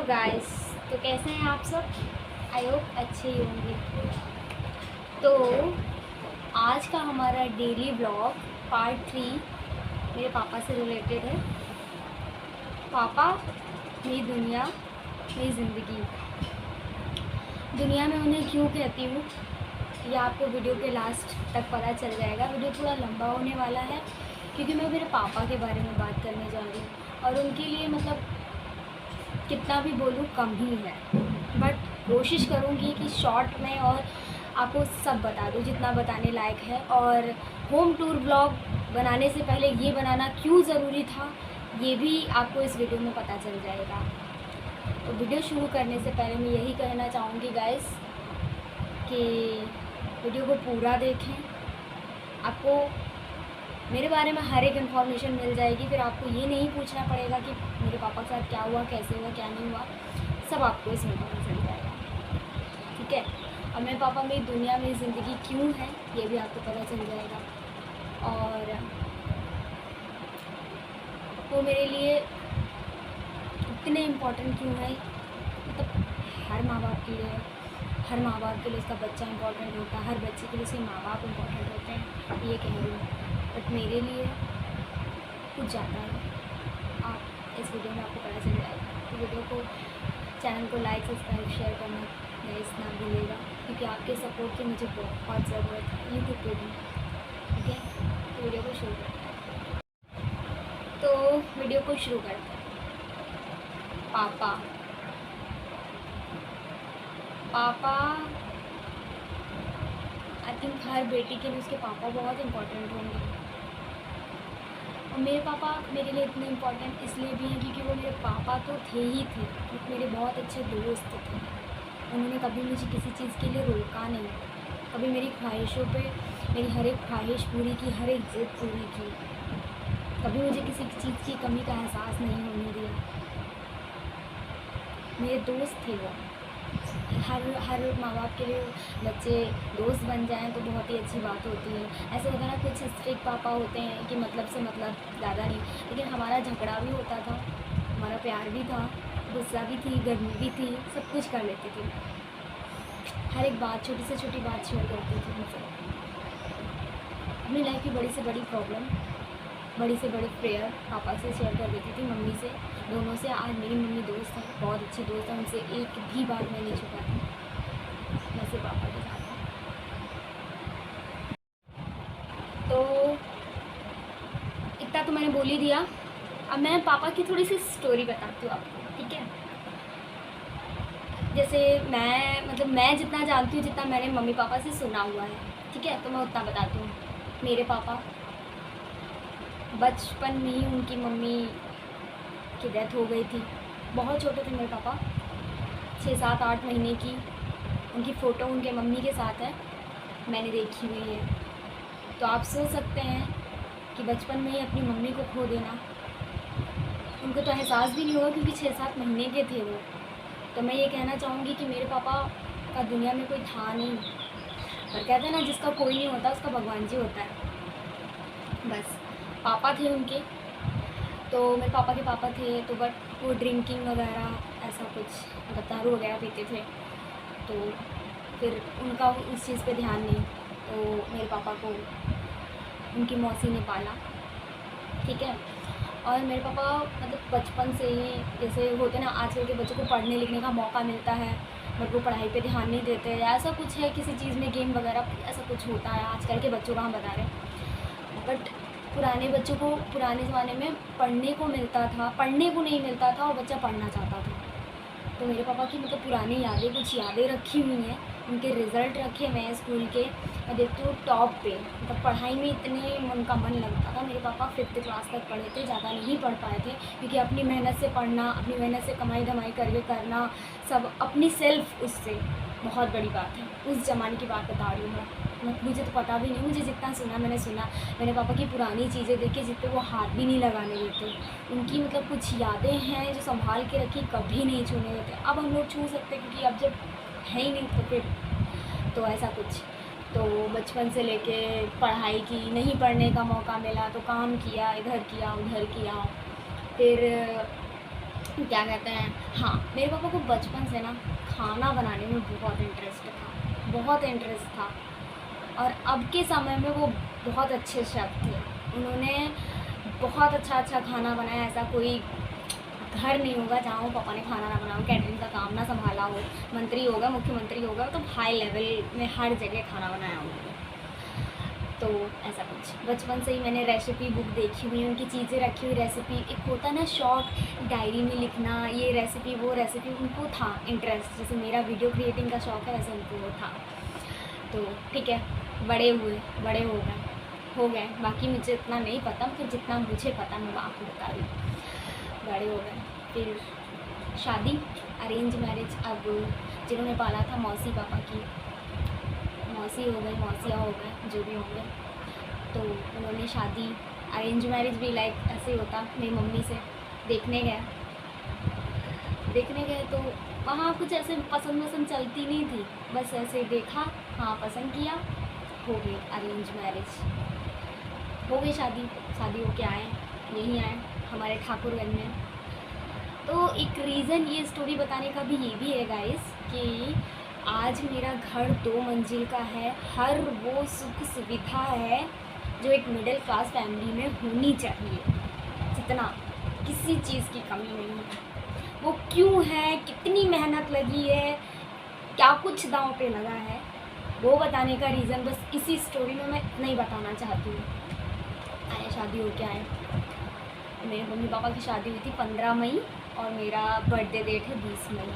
Guys, तो कैसे हैं आप सब। आई होप अच्छे ही होंगे। तो आज का हमारा डेली ब्लॉग पार्ट 3 मेरे पापा से रिलेटेड है। पापा मेरी दुनिया, मेरी ज़िंदगी। दुनिया में उन्हें क्यों कहती हूँ ये आपको वीडियो के लास्ट तक पता चल जाएगा। वीडियो थोड़ा लंबा होने वाला है क्योंकि मैं मेरे पापा के बारे में बात करने जा रही हूँ और उनके लिए मतलब कितना भी बोलूँ कम ही है, बट कोशिश करूँगी कि शॉर्ट में और आपको सब बता दूँ जितना बताने लायक है। और होम टूर ब्लॉग बनाने से पहले ये बनाना क्यों ज़रूरी था ये भी आपको इस वीडियो में पता चल जाएगा। तो वीडियो शुरू करने से पहले मैं यही कहना चाहूँगी गाइस कि वीडियो को पूरा देखें। आपको मेरे बारे में हर एक इन्फॉर्मेशन मिल जाएगी। फिर आपको ये नहीं पूछना पड़ेगा कि मेरे पापा के साथ क्या हुआ, कैसे हुआ, क्या नहीं हुआ, सब आपको इसमें पता चल जाएगा। ठीक है। और मेरे पापा मेरी दुनिया, मेरी ज़िंदगी क्यों है ये भी आपको पता चल जाएगा। और वो मेरे लिए इतने इम्पोर्टेंट क्यों है, मतलब हर माँ बाप के लिए उसका बच्चा इम्पोर्टेंट होता है, हर बच्चे के लिए उसके माँ बाप इम्पोर्टेंट होते हैं, ये कह रही हूँ। बट मेरे लिए कुछ ज़्यादा है। आप इस वीडियो में आपको पता चल जाएगा। तो वीडियो को, चैनल को लाइक, सब्सक्राइब, शेयर करना गाइस ना भूलिएगा क्योंकि आपके सपोर्ट की मुझे बहुत ज़रूरत है यूट्यूब पे भी। ठीक है, तो वीडियो को शुरू करते हैं। पापा आई थिंक हर बेटी के लिए उसके पापा बहुत इम्पोर्टेंट होंगे। और मेरे पापा मेरे लिए इतने इम्पोर्टेंट इसलिए भी हैं क्योंकि वो मेरे पापा तो थे ही थे, मेरे बहुत अच्छे दोस्त थे। उन्होंने कभी मुझे किसी चीज़ के लिए रोका नहीं, कभी मेरी ख्वाहिशों पे मेरी हर एक ख्वाहिश पूरी की, हर एक ज़िद पूरी की, कभी मुझे किसी चीज़ की कमी का एहसास नहीं होने दिया। मेरे दोस्त थे वो। हर माँ बाप के लिए बच्चे दोस्त बन जाएं तो बहुत ही अच्छी बात होती है। ऐसे होता है ना, कुछ स्ट्रिक्ट पापा होते हैं कि मतलब से मतलब ज़्यादा नहीं, लेकिन हमारा झगड़ा भी होता था, हमारा प्यार भी था, गुस्सा भी थी, गर्मी भी थी, सब कुछ कर लेते थे। हर एक बात, छोटी से छोटी बात शेयर करते थे मुझसे। अपनी लाइफ की बड़ी से बड़ी प्रॉब्लम, बड़ी से बड़ी प्रेयर पापा से शेयर कर देती थी, मम्मी से, दोनों से। आज मेरी मम्मी दोस्त है, बहुत अच्छी दोस्त है, उनसे एक भी बात मैं नहीं छुपाती, मैं सिर्फ पापा के साथ हूँ। तो इतना तो मैंने बोल ही दिया। अब मैं पापा की थोड़ी सी स्टोरी बताती हूँ आपको। ठीक है। जैसे मैं जितना जानती हूँ, जितना मैंने मम्मी पापा से सुना हुआ है, ठीक है, तो मैं उतना बताती हूँ। मेरे पापा बचपन में ही उनकी मम्मी की डेथ हो गई थी। बहुत छोटे थे मेरे पापा, 6, 7, 8 महीने की। उनकी फ़ोटो उनके मम्मी के साथ है, मैंने देखी हुई है। तो आप सोच सकते हैं कि बचपन में ही अपनी मम्मी को खो देना, उनको तो एहसास भी नहीं हुआ क्योंकि 6-7 महीने के थे वो। तो मैं ये कहना चाहूँगी कि मेरे पापा का दुनिया में कोई था नहीं, पर कहते हैं ना, जिसका कोई नहीं होता उसका भगवान जी होता है। बस पापा थे उनके। तो मेरे पापा के पापा थे, तो बट वो ड्रिंकिंग वगैरह ऐसा कुछ, मतलब दारू वगैरह पीते थे। तो फिर उनका उस चीज़ पे ध्यान नहीं, तो मेरे पापा को उनकी मौसी ने पाला। ठीक है। और मेरे पापा मतलब बचपन से ही, जैसे होते ना आजकल के बच्चों को पढ़ने लिखने का मौका मिलता है बट वो पढ़ाई पे ध्यान नहीं देते, या ऐसा कुछ है किसी चीज़ में, गेम वगैरह ऐसा कुछ होता है। आजकल के बच्चों का हम बता रहे हैं, बट पुराने बच्चों को पुराने ज़माने में पढ़ने को मिलता था, पढ़ने को नहीं मिलता था और बच्चा पढ़ना चाहता था। तो मेरे पापा की मतलब पुरानी यादें, कुछ यादें रखी हुई हैं, उनके रिज़ल्ट रखे हुए हैं स्कूल के। मैं देखती हूँ टॉप पे, मतलब पढ़ाई में इतने उनका मन लगता था। मेरे पापा 5th क्लास तक पढ़े थे, ज़्यादा नहीं पढ़ पाए थे क्योंकि अपनी मेहनत से पढ़ना, अपनी मेहनत से कमाई धमाई करके करना, सब अपनी सेल्फ, उससे बहुत बड़ी बात है। उस ज़माने की बात बता रही हूँ मैं, मुझे तो पता भी नहीं, मुझे जितना सुना मैंने पापा की पुरानी चीज़ें देखी जिस पे वो हाथ भी नहीं लगाने देते। उनकी मतलब कुछ यादें हैं जो संभाल के रखी, कभी नहीं छूने देते। अब हम लोग छू सकते क्योंकि अब जब है ही नहीं तो फिर तो ऐसा कुछ। तो बचपन से लेके पढ़ाई की, नहीं पढ़ने का मौका मिला तो काम किया, इधर किया उधर किया। फिर क्या कहते हैं, हाँ, मेरे पापा को बचपन से ना खाना बनाने में बहुत इंटरेस्ट था, बहुत इंटरेस्ट था। और अब के समय में वो बहुत अच्छे शेफ़ थे। उन्होंने बहुत अच्छा खाना बनाया। ऐसा कोई घर नहीं होगा जहाँ वो पापा ने खाना ना बनाया हो, कैटरिंग का काम ना संभाला हो। मंत्री होगा, मुख्यमंत्री होगा, तो हाई लेवल में हर जगह खाना बनाया उन्होंने। तो ऐसा कुछ बचपन से ही मैंने रेसिपी बुक देखी हुई, उनकी चीज़ें रखी हुई रेसिपी। एक होता है ना शौक, डायरी में लिखना, ये रेसिपी वो रेसिपी, उनको था इंटरेस्ट। जैसे मेरा वीडियो क्रिएटिंग का शौक है, वैसे उनको वो था। तो ठीक है, बड़े बड़े हो गए। बाकी मुझे इतना नहीं पता, मतलब जितना मुझे पता मैं आपको बता रही हूँ। बड़े हो गए, फिर शादी, अरेंज मैरिज। अब जिन्होंने पाला था मौसी पापा की, मौसी हो गई, मौसिया हो गए, जो भी होंगे, तो उन्होंने शादी, अरेंज मैरिज भी लाइक ऐसे ही होता। मेरी मम्मी से देखने गए तो वहाँ कुछ ऐसे पसंद चलती नहीं थी, बस ऐसे देखा, हाँ पसंद किया, हो गई अरेंज मैरिज, हो गई शादी हो के आए, यहीं आए हमारे ठाकुरगंज में। तो एक रीज़न ये स्टोरी बताने का भी ये भी है गाइस कि आज मेरा घर 2 मंजिल का है। हर वो सुख सुविधा है जो एक मिडिल क्लास फैमिली में होनी चाहिए, जितना किसी चीज़ की कमी नहीं है। वो क्यों है, कितनी मेहनत लगी है, क्या कुछ दांव पे लगा है, वो बताने का रीज़न बस इसी स्टोरी में मैं नहीं बताना चाहती हूँ। आए, शादी हो के आए। मेरे मम्मी पापा की शादी हुई थी 15 मई और मेरा बर्थडे डेट है 20 मई।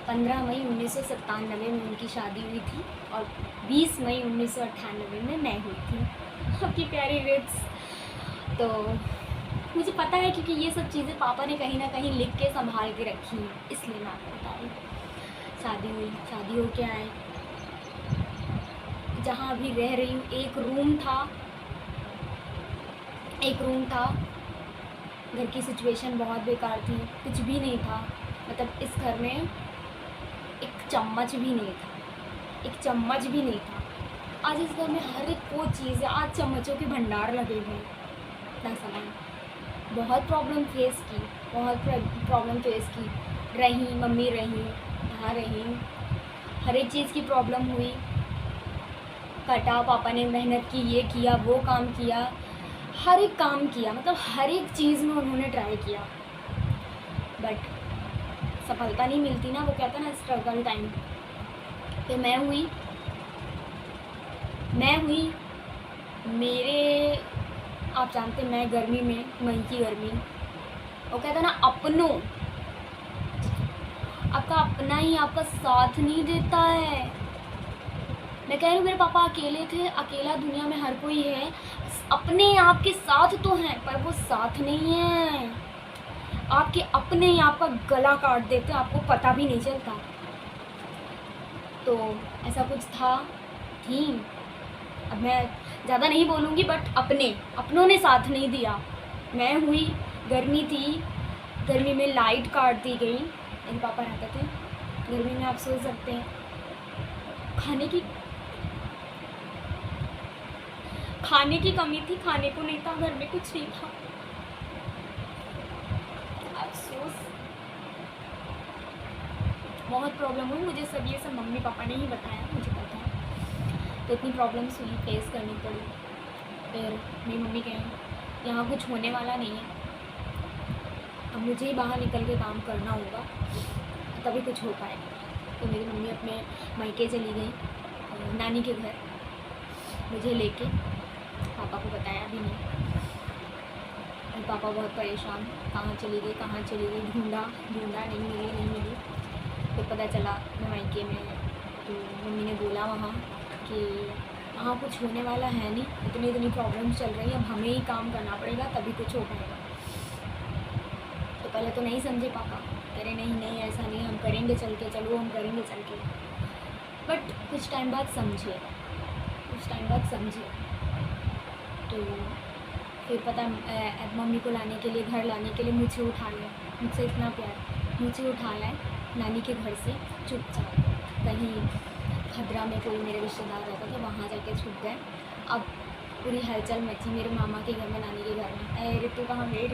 15 मई 1997 में उनकी शादी हुई थी और 20 मई 1998 में मैं हुई थी। आपकी प्यारी रिट्स। तो मुझे पता है क्योंकि ये सब चीज़ें पापा ने कहीं ना कहीं लिख के संभाल के रखी हैं, इसलिए मैं आपको बता रही हूँ। शादी हुई, शादी हो के आए, जहाँ अभी रह रही हूँ एक रूम था। घर की सिचुएशन बहुत बेकार थी, कुछ भी नहीं था। मतलब इस घर में एक चम्मच भी नहीं था। आज इस घर में हर एक वो चीज़ है, आज चम्मचों के भंडार लगे हुए हैं। इतना सामान, बहुत प्रॉब्लम फेस की। मम्मी रही, यहाँ रही, हर एक चीज़ की प्रॉब्लम हुई। कटा, पापा ने मेहनत की, ये किया, वो काम किया, हर एक काम किया, मतलब हर एक चीज़ में उन्होंने ट्राई किया, बट सफलता नहीं मिलती ना। वो कहता ना स्ट्रगल टाइम। तो मैं हुई मेरे, आप जानते मैं गर्मी में, मई की गर्मी, वो कहता ना आपका अपना ही आपका साथ नहीं देता है। मैं कह रही हूँ मेरे पापा अकेले थे, अकेला दुनिया में हर कोई है, अपने आपके साथ तो हैं पर वो साथ नहीं है। आपके अपने ही आपका गला काट देते हैं, आपको पता भी नहीं चलता। तो ऐसा कुछ थी। अब मैं ज़्यादा नहीं बोलूँगी, बट अपनों ने साथ नहीं दिया। मैं हुई, गर्मी थी, गर्मी में लाइट काट दी गई। मेरे पापा रहते थे गर्मी में, आप सोच सकते हैं। खाने की कमी थी, खाने को नहीं था, घर में कुछ नहीं था। अफसोस, बहुत प्रॉब्लम हुई मुझे। सब ये सब मम्मी पापा ने ही बताया, मुझे पता है। तो इतनी प्रॉब्लम्स हुई, फेस करनी पड़ी। फिर मेरी मम्मी कहें यहाँ कुछ होने वाला नहीं है, अब मुझे ही बाहर निकल के काम करना होगा, तभी कुछ हो पाएगा। तो मेरी मम्मी अपने मायके चली गई, नानी के घर, मुझे लेके। पापा को बताया भी नहीं। और पापा बहुत परेशान, कहाँ चली गई, ढूंढा नहीं मिली। तो पता चला मैं मायके में। तो मम्मी ने बोला वहाँ कि वहाँ कुछ होने वाला है नहीं, इतनी प्रॉब्लम्स चल रही हैं, अब हमें ही काम करना पड़ेगा तभी कुछ हो पाएगा। तो पहले तो नहीं समझे पापा, कह रहे नहीं ऐसा नहीं, हम करेंगे चल के, चलो हम करेंगे चल के। बट कुछ टाइम बाद समझे। तो फिर पता मम्मी को लाने के लिए, घर लाने के लिए मुझे उठा लिया। मुझसे इतना प्यार, मुझे उठा लाए नानी के घर से चुपचाप। कहीं खदरा में कोई मेरे रिश्तेदार रहता था, वहाँ जाके छुप गए। अब पूरी हलचल मची मेरे मामा के घर में, नानी के घर में। रितु कहाँ गई।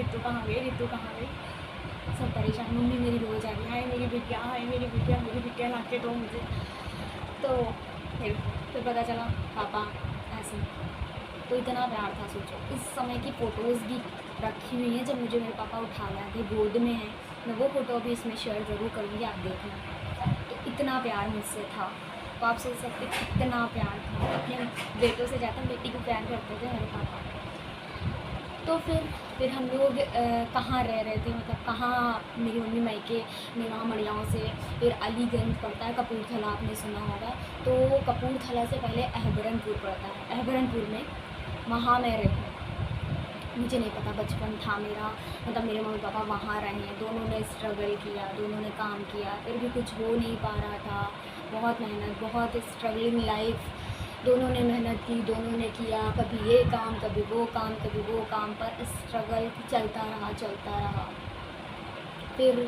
सब परेशान, मम्मी मेरी रोज़ आ रही, हाय मेरी बिटिया, हाय मेरी बिटिया ला के दो मुझे। तो फिर पता चला पापा ऐसे। तो इतना प्यार था, सोचो इस समय की फ़ोटोज़ भी रखी हुई हैं जब मुझे मेरे पापा उठा लाए थे, गोद में है। मैं वो फ़ोटो अभी इसमें शेयर ज़रूर करूँगी, आप देखना। तो इतना प्यार मुझसे था, तो आप सोच सकते कितना प्यार था। अपने बेटों से ज़्यादा बेटी को प्यार करते थे मेरे पापा। तो फिर हम लोग कहाँ रह रहे थे, मतलब कहाँ मेरी मम्मी मायके में, वहाँ मड़ियाओं से। फिर अलीगंज पड़ता है, कपूरथला आपने सुना होगा। तो कपूरथला से पहले अहबरनपुर पड़ता है, अहबरनपुर में वहाँ मैं रही। मुझे नहीं पता, बचपन था मेरा, मतलब मेरे मम्मी पापा वहाँ रहे हैं, दोनों ने स्ट्रगल किया, दोनों ने काम किया, फिर भी कुछ हो नहीं पा रहा था। बहुत मेहनत, बहुत स्ट्रगलिंग लाइफ, दोनों ने मेहनत की, दोनों ने किया, कभी ये काम कभी वो काम कभी वो काम, पर स्ट्रगल चलता रहा चलता रहा। फिर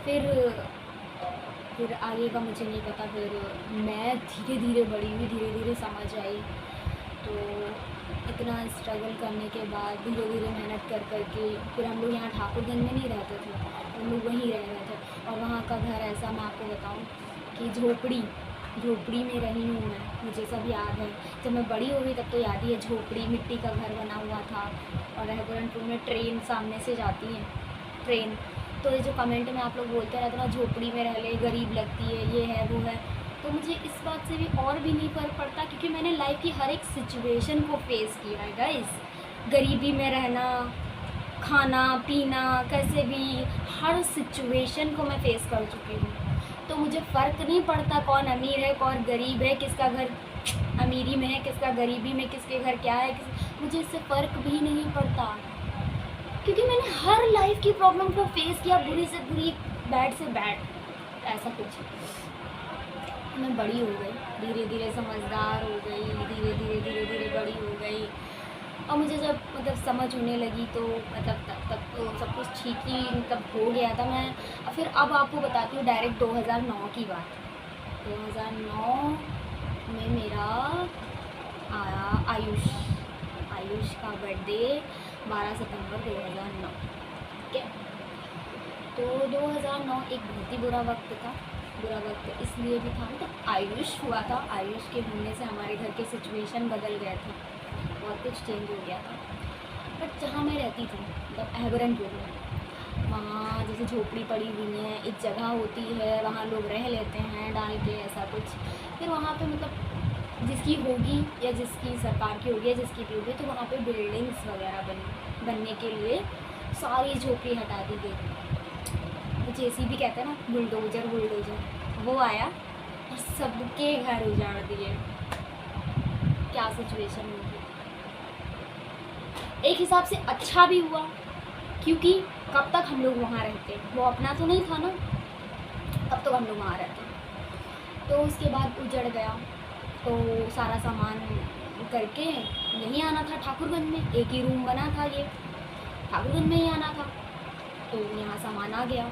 फिर फिर आगे का मुझे नहीं पता। फिर मैं धीरे धीरे बड़ी हुई, धीरे धीरे समझ आई। तो इतना स्ट्रगल करने के बाद, धीरे धीरे मेहनत कर कर के, फिर हम लोग यहाँ ठाकुरगंज में नहीं रहते थे, हम लोग वहीं रह रहे थे। और वहाँ का घर ऐसा, मैं आपको बताऊँ कि झोपड़ी में रही हूँ मैं, मुझे सब याद है। जब मैं बड़ी हो गई तब तो याद ही है, झोपड़ी, मिट्टी का घर बना हुआ था। और रहबरनपुर में ट्रेन सामने से जाती है, ट्रेन। तो ये जो कमेंट में आप लोग बोलते रहते ना, झोपड़ी में रह ले, गरीब लगती है, ये है वो है, तो मुझे इस बात से भी और भी नहीं फ़र्क पड़ता, क्योंकि मैंने लाइफ की हर एक सिचुएशन को फेस किया है गाइस। गरीबी में रहना, खाना पीना, कैसे भी हर सिचुएशन को मैं फेस कर चुकी हूँ। तो मुझे फ़र्क नहीं पड़ता कौन अमीर है कौन गरीब है, किसका घर अमीरी में है किसका गरीबी में, किसके घर क्या है, मुझे इससे फ़र्क भी नहीं पड़ता, क्योंकि मैंने हर लाइफ की प्रॉब्लम को फेस किया, बुरी से बुरी, बैड से बैड, ऐसा कुछ। मैं बड़ी हो गई, धीरे धीरे समझदार हो गई, धीरे धीरे बड़ी हो गई। और मुझे जब मतलब समझ होने लगी तो मतलब तब तो सब कुछ ठीक ही मतलब हो गया था। मैं फिर अब आपको बताती हूँ डायरेक्ट 2009 की बात। 2009 में मेरा आया आयुष का बर्थडे 12 सितंबर 2009, ठीक है। तो 2009 एक बहुत ही बुरा वक्त था। बुरा वक्त इसलिए भी था, मतलब आयुष हुआ था, आयुष के होने से हमारे घर के सिचुएशन बदल गए थे, बहुत कुछ चेंज हो गया था। बट जहाँ मैं रहती थी, मतलब अहबरनपुर में, वहाँ जैसे झोपड़ी पड़ी हुई है, एक जगह होती है, वहाँ लोग रह लेते हैं डाल के, ऐसा कुछ। फिर वहाँ पे मतलब जिसकी होगी या जिसकी सरकार की होगी या जिसकी भी होगी, तो वहाँ पे बिल्डिंग्स वगैरह बनने के लिए सारी झोपड़ी हटा दी गई। जेसीबी कहते हैं ना, बुलडोजर, वो आया और सबके घर उजाड़ दिए। क्या सिचुएशन होगी। एक हिसाब से अच्छा भी हुआ, क्योंकि कब तक हम लोग वहाँ रहते, वो अपना तो नहीं था ना, कब तक हम लोग वहाँ रहते। तो उसके बाद उजड़ गया, तो सारा सामान करके यहीं आना था ठाकुरगंज में, एक ही रूम बना था, ये ठाकुरगंज में ही आना था, तो यहाँ सामान आ गया।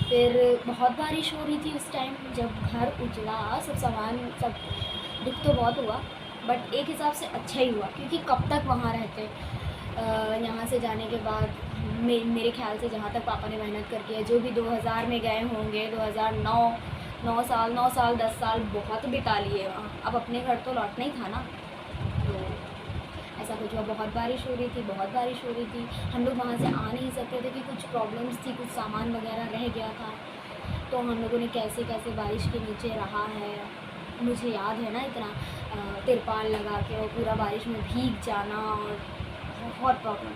फिर बहुत बारिश हो रही थी उस टाइम, जब घर उजड़ा, सब सामान, सब दुख तो बहुत हुआ, बट एक हिसाब से अच्छा ही हुआ, क्योंकि कब तक वहाँ रहते। यहाँ से जाने के बाद मेरे ख्याल से, जहाँ तक पापा ने मेहनत करके है, जो भी 2000 में गए होंगे, 2009 9 साल 10 साल बहुत बिता लिए वहाँ। अब अपने घर तो लौटना ही था ना, तो ऐसा कुछ हुआ। बहुत बारिश हो रही थी, हम लोग वहाँ से आ नहीं सकते थे कि कुछ प्रॉब्लम्स थी, कुछ सामान वगैरह रह गया था। तो हम लोगों ने कैसे कैसे बारिश के नीचे रहा है, मुझे याद है ना, इतना तिरपाल लगा के और पूरा बारिश में भीग जाना, और बहुत प्रॉब्लम।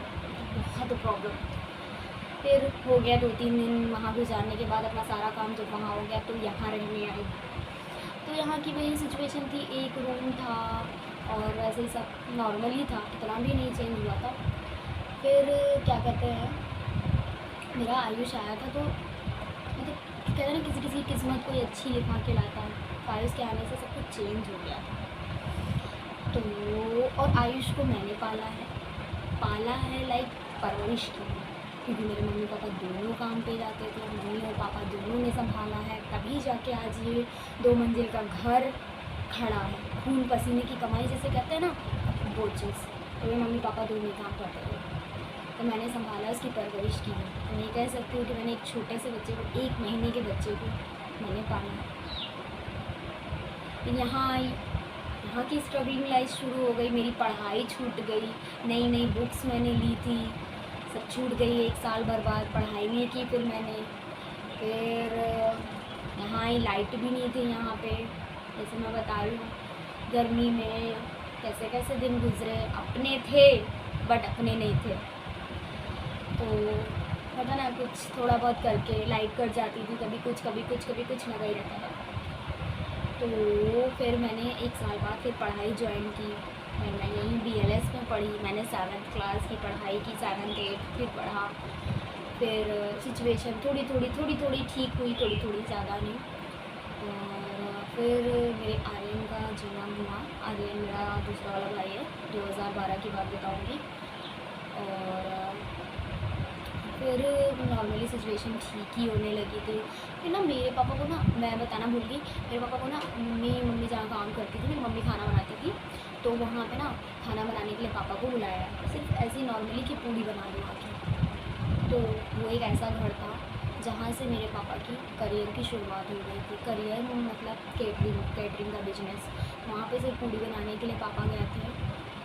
फिर हो गया 2-3 दिन वहाँ गुजारने के बाद, अपना सारा काम जब वहाँ हो गया तो यहाँ रहने आई। तो यहाँ की वही सिचुएशन थी, एक रूम था और वैसे ही सब नॉर्मल ही था, इतना भी नहीं चेंज हुआ था। फिर क्या कहते हैं, मेरा आयुष आया था, तो मतलब कहते हैं ना, किसी किसी किस्मत कोई अच्छी लिखा के लाता है, तो आयुष के आने से सब कुछ चेंज हो गया था। तो और आयुष को मैंने पाला है लाइक परवरिश की, क्योंकि मेरे मम्मी पापा दोनों काम पे जाते थे, मम्मी और पापा दोनों ने संभाला है, तभी जाके आज ये 2 मंजिल का घर खड़ा है। खून पसीने की कमाई जैसे कहते हैं ना, वो चीज़। तो ये मम्मी पापा दोनों काम करते थे। तो मैंने संभाला, उसकी परवरिश की। मैं ये कह सकती हूँ कि मैंने एक छोटे से बच्चे को, 1 महीने के बच्चे को मैंने पाला। फिर यहाँ आई, यहाँ की स्ट्रगलिंग लाइफ शुरू हो गई। मेरी पढ़ाई छूट गई, नई नई बुक्स मैंने ली थी, सब छूट गई। 1 साल बर्बाद, पढ़ाई नहीं की फिर मैंने। फिर यहाँ आई, लाइट भी नहीं थी यहाँ पे, जैसे मैं बता रही हूँ। गर्मी में कैसे कैसे दिन गुजरे। अपने थे बट अपने नहीं थे, तो पता ना कुछ थोड़ा बहुत करके लाइट कट जाती थी, कभी कुछ कभी कुछ कभी कुछ लगा ही रहता था। तो फिर मैंने 1 साल बाद फिर पढ़ाई ज्वाइन की। मैं यहीं BLS में पढ़ी। मैंने 7th क्लास की पढ़ाई की, 7th 8th फिर पढ़ा। फिर सिचुएशन थोड़ी थोड़ी ठीक हुई, थोड़ी ज़्यादा नहीं। और फिर मेरे आर्यन का जन्म हुआ। आर्यन मेरा दूसरा वाला भाई है, 2012 की बात बताऊँगी। और फिर नॉर्मली सिचुएशन ठीक ही होने लगी थी। फिर ना मेरे पापा को ना, मैं बताना भूल गई, मेरे पापा को ना मम्मी जहाँ काम करती थी, मेरी मम्मी खाना बनाती थी, तो वहाँ पे ना खाना बनाने के लिए पापा को बुलाया, सिर्फ ऐसी नॉर्मली कि पूड़ी बना दो आके। तो वो एक ऐसा घर था जहाँ से मेरे पापा की करियर की शुरुआत हो गई थी। करियर मतलब केटरिंग का बिजनेस। वहाँ पे सिर्फ पूड़ी बनाने के लिए पापा गए थे,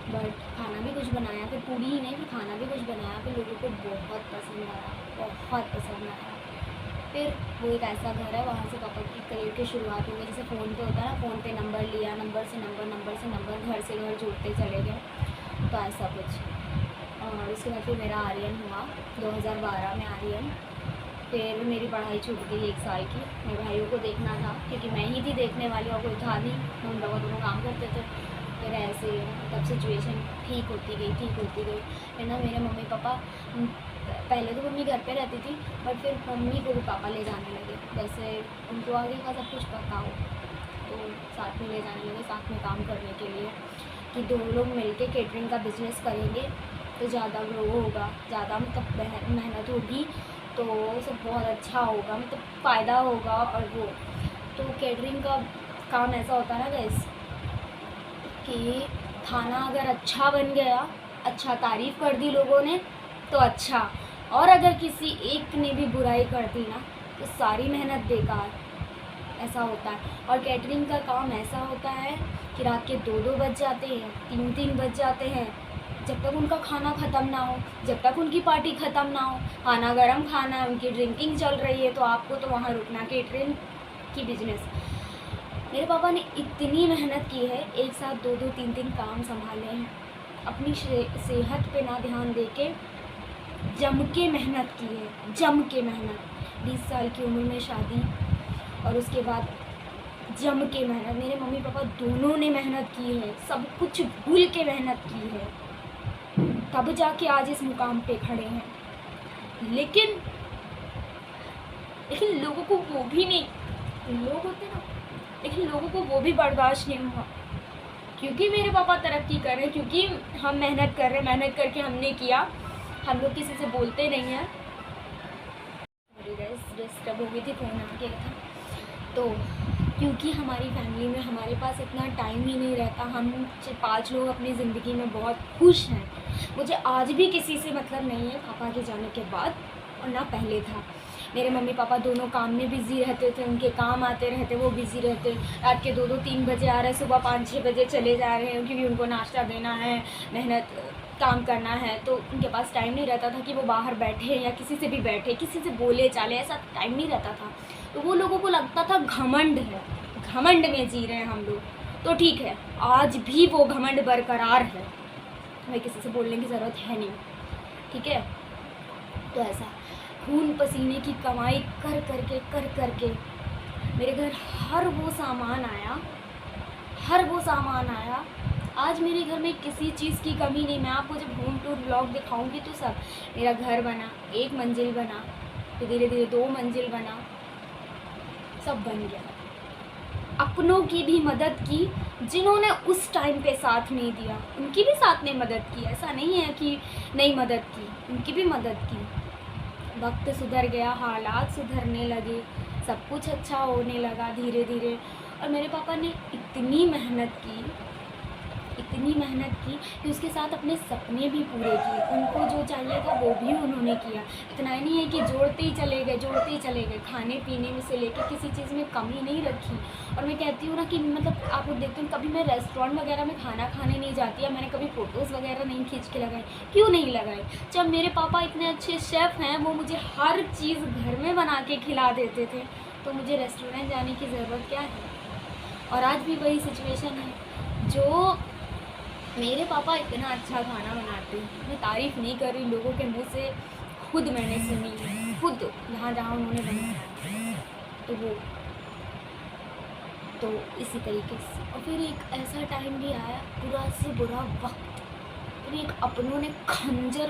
बट खाना भी कुछ बनाया। फिर पूड़ी ही नहीं, फिर खाना भी कुछ बनाया। फिर लोगों को बहुत पसंद आया, बहुत पसंद आया। फिर वो एक ऐसा घर है, वहाँ से पापा की करियर की शुरुआत हो गई। जैसे फ़ोन पे होता है ना, फ़ोन पे नंबर लिया, नंबर से नंबर, घर से घर जुड़ते चले गए, तो ऐसा कुछ। और उसके बाद फिर मेरा आर्यन हुआ 2012 में आर्यन। फिर मेरी पढ़ाई छूट गई 1 साल की। मेरे भाइयों को देखना था, क्योंकि मैं ही थी देखने वाली और कोई था नहीं, हम लोग दोनों काम करते थे। फिर ऐसे तब सिचुएशन ठीक होती गई। फिर ना मेरे मम्मी पापा, पहले तो मम्मी घर पे रहती थी, बट फिर मम्मी को भी पापा ले जाने लगे। जैसे उनको आगे का सब कुछ पता हो, तो साथ में ले जाने लगे, साथ में काम करने के लिए, कि 2 लोग मिलके केटरिंग का बिज़नेस करेंगे तो ज़्यादा ग्रो होगा, ज़्यादा मतलब मेहनत होगी, तो सब बहुत अच्छा होगा, मतलब फ़ायदा होगा। और वो तो केटरिंग का काम ऐसा होता है ना गाइस, कि खाना अगर अच्छा बन गया, अच्छा तारीफ़ कर दी लोगों ने तो अच्छा, और अगर किसी एक ने भी बुराई कर दी ना तो सारी मेहनत बेकार, ऐसा होता है। और कैटरिंग का काम ऐसा होता है कि रात के 2-2 बज जाते हैं, 3-3 बज जाते हैं, जब तक उनका खाना ख़त्म ना हो, जब तक उनकी पार्टी ख़त्म ना हो, खाना गर्म खाना है, उनकी ड्रिंकिंग चल रही है, तो आपको तो वहाँ रुकना। केटरिंग की बिजनेस, मेरे पापा ने इतनी मेहनत की है, एक साथ 2-2 3-3 काम संभाले हैं, अपनी सेहत पे ना ध्यान दे के जम के मेहनत की है, जम के मेहनत। 20 साल की उम्र में शादी, और उसके बाद जम के मेहनत। मेरे मम्मी पापा दोनों ने मेहनत की है, सब कुछ भूल के मेहनत की है, तब जाके आज इस मुकाम पे खड़े हैं। लेकिन लोगों को वो भी नहीं, लोग होते ना, लेकिन लोगों को वो भी बर्दाश्त नहीं हुआ, क्योंकि मेरे पापा तरक्की कर रहे हैं, क्योंकि हम मेहनत कर रहे हैं, मेहनत करके हमने किया। हम लोग किसी से बोलते नहीं हैं। डिस्टर्ब हो गई थी, फ़ोन आ गया था। तो क्योंकि हमारी फैमिली में हमारे पास इतना टाइम ही नहीं रहता, हम 5 लोग अपनी ज़िंदगी में बहुत खुश हैं। मुझे आज भी किसी से मतलब नहीं है पापा के जाने के बाद, और ना पहले था। मेरे मम्मी पापा दोनों काम में बिज़ी रहते थे, उनके काम आते रहते, वो बिज़ी रहते। रात के 2-2 3 बजे आ रहे हैं, सुबह 5-6 बजे चले जा रहे हैं, क्योंकि उनको नाश्ता देना है, मेहनत काम करना है, तो उनके पास टाइम नहीं रहता था कि वो बाहर बैठे या किसी से भी बैठे, किसी से बोले चाले, ऐसा टाइम नहीं रहता था। तो वो लोगों को लगता था घमंड है, घमंड में जी रहे हैं हम लोग। तो ठीक है, आज भी वो घमंड बरकरार है, हमें किसी से बोलने की ज़रूरत है नहीं, ठीक है। तो ऐसा खून पसीने की कमाई कर करके मेरे घर हर वो सामान आया। आज मेरे घर में किसी चीज़ की कमी नहीं। मैं आपको जब होम टूर व्लॉग दिखाऊंगी तो सब, मेरा घर बना, 1 मंजिल बना, फिर धीरे धीरे 2 मंजिल बना, सब बन गया। अपनों की भी मदद की, जिन्होंने उस टाइम पे साथ नहीं दिया उनकी भी साथ ने मदद की, ऐसा नहीं है कि नहीं मदद की, उनकी भी मदद की। वक्त सुधर गया, हालात सुधरने लगे, सब कुछ अच्छा होने लगा धीरे धीरे। और मेरे पापा ने इतनी मेहनत की इतनी मेहनत की कि उसके साथ अपने सपने भी पूरे किए, उनको जो चाहिए था वो भी उन्होंने किया। इतना ही नहीं है कि जोड़ते ही चले गए, खाने पीने में से लेकर किसी चीज़ में कमी नहीं रखी। और मैं कहती हूँ ना कि मतलब आप लोग देखते हो, कभी मैं रेस्टोरेंट वगैरह में खाना खाने नहीं जाती, या मैंने कभी फ़ोटोज़ वगैरह नहीं खींच के लगाई। क्यों नहीं लगाई? जब मेरे पापा इतने अच्छे शेफ़ हैं, वो मुझे हर चीज़ घर में बना के खिला देते थे, तो मुझे रेस्टोरेंट जाने की ज़रूरत क्या है? और आज भी वही सिचुएशन है। जो मेरे पापा इतना अच्छा खाना बनाते हैं, मैं तारीफ़ नहीं कर रही, लोगों के मुंह से खुद मैंने सुनी है, खुद जहाँ जहाँ उन्होंने बनाया, तो इसी तरीके से। और फिर एक ऐसा टाइम भी आया, बुरा से बुरा वक्त, फिर एक अपनों ने खंजर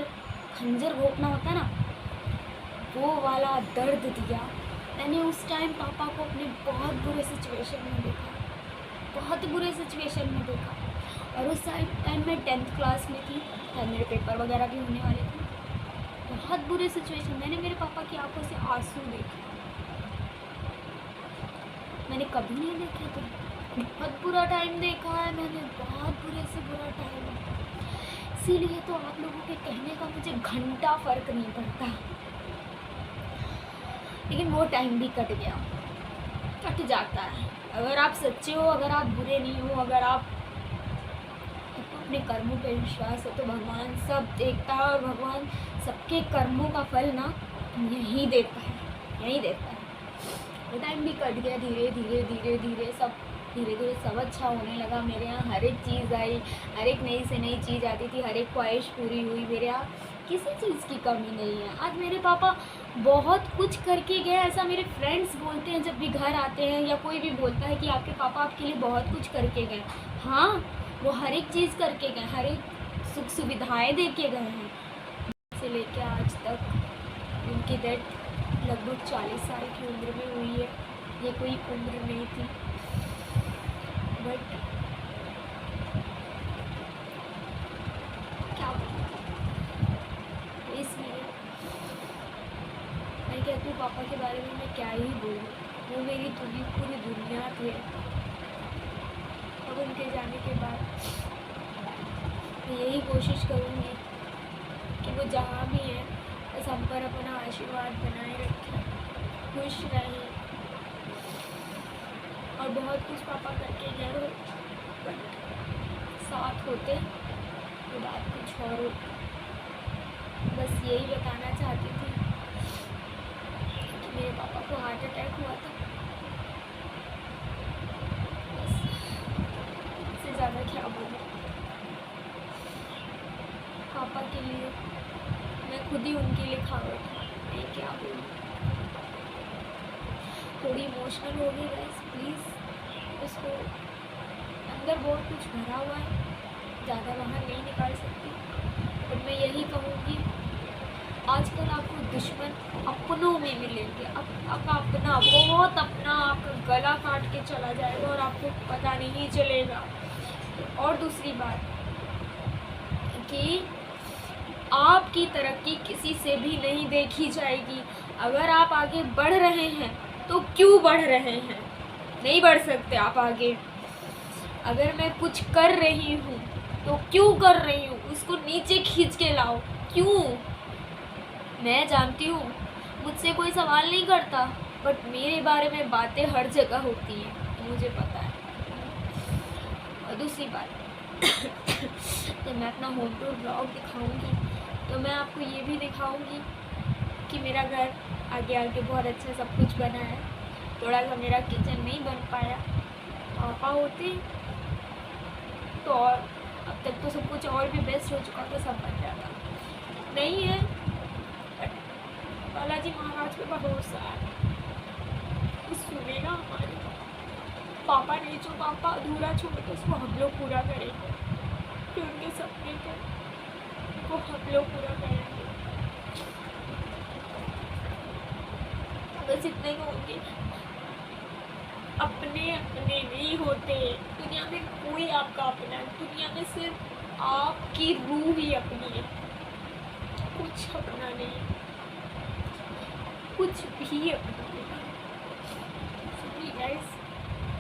घोंपना होता है ना, वो वाला दर्द दिया। मैंने उस टाइम पापा को अपने बहुत बुरे सिचुएशन में देखा, बहुत बुरे सिचुएशन में देखा। और उस टाइम मैं 10th क्लास में थी, तब मेरे पेपर वगैरह भी होने वाले थे। बहुत बुरे सिचुएशन, मैंने मेरे पापा की आंखों से आंसू देखे, मैंने कभी नहीं देखे थे। बहुत बुरा टाइम देखा है मैंने, बहुत बुरे से बुरा टाइम। इसीलिए तो आप लोगों के कहने का मुझे घंटा फ़र्क नहीं पड़ता, लेकिन वो टाइम भी कट गया, कट जाता है। अगर आप सच्चे हो, अगर आप बुरे नहीं हो, अगर आप अपने कर्मों पे विश्वास है, तो भगवान सब देखता है, और भगवान सबके कर्मों का फल ना यहीं देता है, यहीं देता है। वो टाइम भी कट गया, धीरे धीरे सब अच्छा होने लगा। मेरे यहाँ हर एक चीज़ आई, हर एक नई से नई चीज़ आती थी, हर एक ख्वाहिश पूरी हुई। मेरे यहाँ किसी चीज़ की कमी नहीं है। आज मेरे पापा बहुत कुछ करके गए, ऐसा मेरे फ्रेंड्स बोलते हैं जब भी घर आते हैं, या कोई भी बोलता है कि आपके पापा आपके लिए बहुत कुछ करके गए। हाँ, वो हर एक चीज़ करके गए, हर एक सुख सुविधाएँ दे के गए हैं। से लेके आज तक उनकी डेथ लगभग 40 साल की उम्र में हुई है। ये कोई उम्र नहीं थी, बट क्या इसलिए मैं कहती हूँ पापा के बारे में मैं क्या ही बोलूँ, वो मेरी पूरी दुनिया थी। अब उनके जाने के बाद मैं यही कोशिश करूँगी कि वो जहाँ भी हैं बस हम पर अपना आशीर्वाद बनाए रखें, खुश रहें। और बहुत कुछ पापा करके गए, बट साथ होते तो बात कुछ और हो। बस यही बताना चाहती थी कि मेरे पापा को हार्ट अटैक हुआ था, बस इससे ज़्यादा क्या बोलूँ। पापा के लिए मैं खुद ही उनके लिए खा बैठी, मैं क्या बोलूँ। थोड़ी इमोशनल हो गई गाइस, प्लीज़। उसको अंदर बहुत कुछ भरा हुआ है, ज़्यादा बाहर नहीं निकाल सकती। बट मैं यही कहूँगी, आजकल आपको दुश्मन अपनों में मिलेंगे। आपका अपना, बहुत अपना आपका गला काट के चला जाएगा और आपको पता नहीं चलेगा। और दूसरी बात कि आपकी तरक्की किसी से भी नहीं देखी जाएगी। अगर आप आगे बढ़ रहे हैं तो क्यों बढ़ रहे हैं? नहीं बढ़ सकते आप आगे। अगर मैं कुछ कर रही हूँ तो क्यों कर रही हूँ, उसको नीचे खींच के लाओ। क्यों? मैं जानती हूँ मुझसे कोई सवाल नहीं करता, बट मेरे बारे में बातें हर जगह होती हैं, मुझे पता है। और दूसरी बात जब मैं अपना होम टूर ब्लॉग दिखाऊंगी तो मैं आपको ये भी दिखाऊंगी कि मेरा घर आगे आगे बहुत अच्छा सब कुछ बना है। थोड़ा सा मेरा किचन नहीं बन पाया, पापा होते तो और अब तक तो सब कुछ और भी बेस्ट हो चुका, तो सब बन जाता। नहीं है, बालाजी महाराज पे भरोसा है, वो सुनेगा हमारे। पापा ने जो पापा अधूरा छोड़ के उसको हम लोग पूरा करेंगे, कि उनके सपने थे वो हम लोग पूरा करेंगे। बस इतने कहूँगी, अपने अपने नहीं होते दुनिया में, कोई आपका अपना है दुनिया में, सिर्फ आपकी रूह ही अपनी है, कुछ अपना नहीं, कुछ भी अपना नहीं। गाइस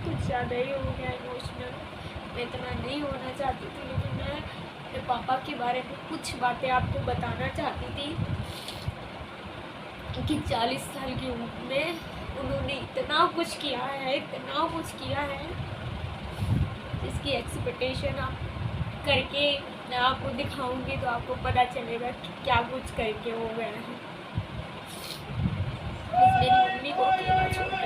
कुछ ज़्यादा ही हो गया इमोशनल, मैं इतना नहीं होना चाहती थी, लेकिन मैं अपने पापा के बारे में कुछ बातें आपको बताना चाहती थी कि 40 साल की उम्र में उन्होंने इतना कुछ किया है, इतना कुछ किया है, जिसकी एक्सपेक्टेशन आप करके मैं आपको दिखाऊंगी तो आपको पता चलेगा कि क्या कुछ करके हो गया है। बस मेरी मम्मी को अकेला छोड़